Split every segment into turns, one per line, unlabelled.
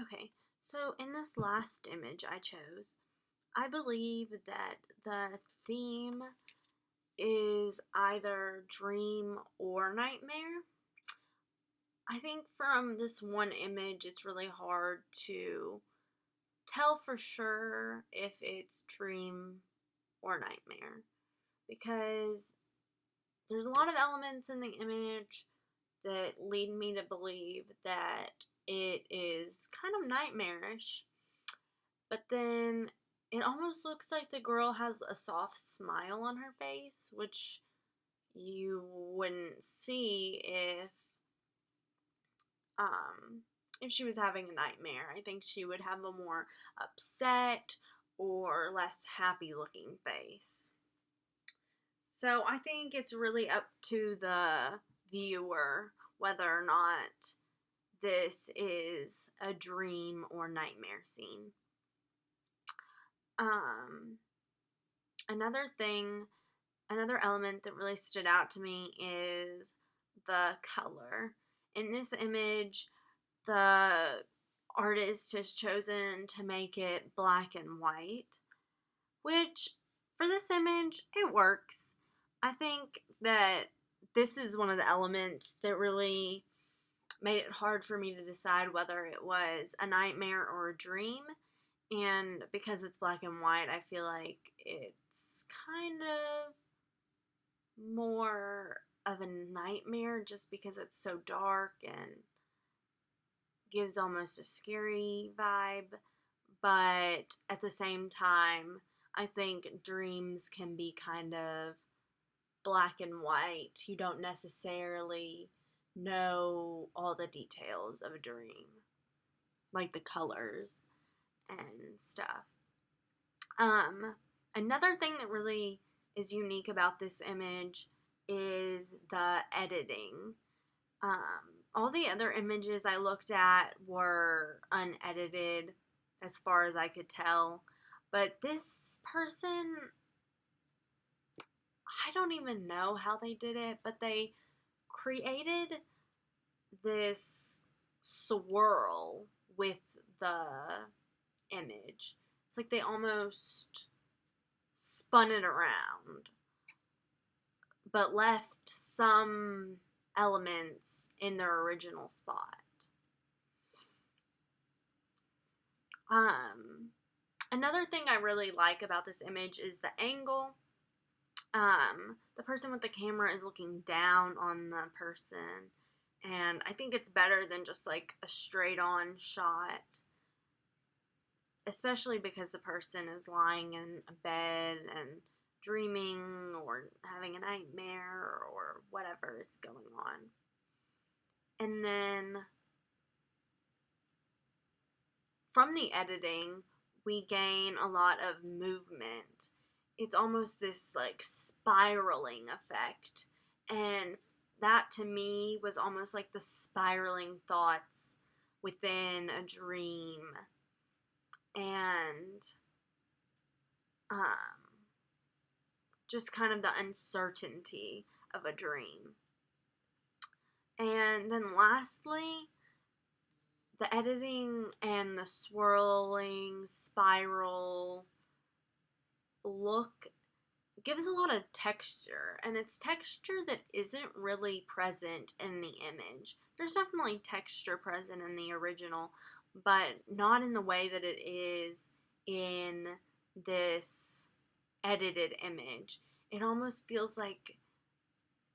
Okay, so in this last image I chose, I believe that the theme is either dream or nightmare. I think from this one image it's really hard to tell for sure if it's dream or nightmare because there's a lot of elements in the image that lead me to believe that it is kind of nightmarish. But then it almost looks like the girl has a soft smile on her face, which you wouldn't see um if she was having a nightmare. I think she would have a more upset or less happy looking face. So I think it's really up to the viewer whether or not this is a dream or nightmare scene. Um, another element that really stood out to me is the color. In this image, the artist has chosen to make it black and white, which for this image, it works. I think that this is one of the elements that really made it hard for me to decide whether it was a nightmare or a dream. And because it's black and white, I feel like it's kind of more of a nightmare just because it's so dark and gives almost a scary vibe. But at the same time, I think dreams can be kind of black and white. You don't necessarily know all the details of a dream, like the colors and stuff. Another thing that really is unique about this image is the editing. All the other images I looked at were unedited as far as I could tell, but this person, I don't even know how they did it, but they created this swirl with the image. It's like they almost spun it around, but left some elements in their original spot. Another thing I really like about this image is the angle. The person with the camera is looking down on the person, and I think it's better than just like a straight on shot, especially because the person is lying in a bed and dreaming or having a nightmare or whatever is going on. And then from the editing, we gain a lot of movement. It's almost this like spiraling effect. And that to me was almost like the spiraling thoughts within a dream. And just kind of the uncertainty of a dream. And then lastly, the editing and the swirling spiral look gives a lot of texture, and it's texture that isn't really present in the image. There's definitely texture present in the original, but not in the way that it is in this edited image. It almost feels like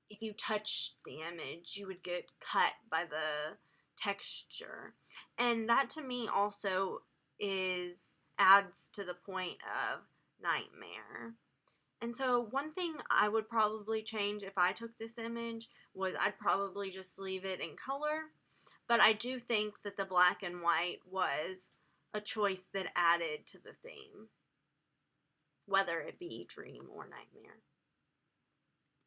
if you touched the image, you would get cut by the texture. And that to me also adds to the point of nightmare. And so one thing I would probably change if I took this image was I'd probably just leave it in color. But I do think that the black and white was a choice that added to the theme, whether it be dream or nightmare.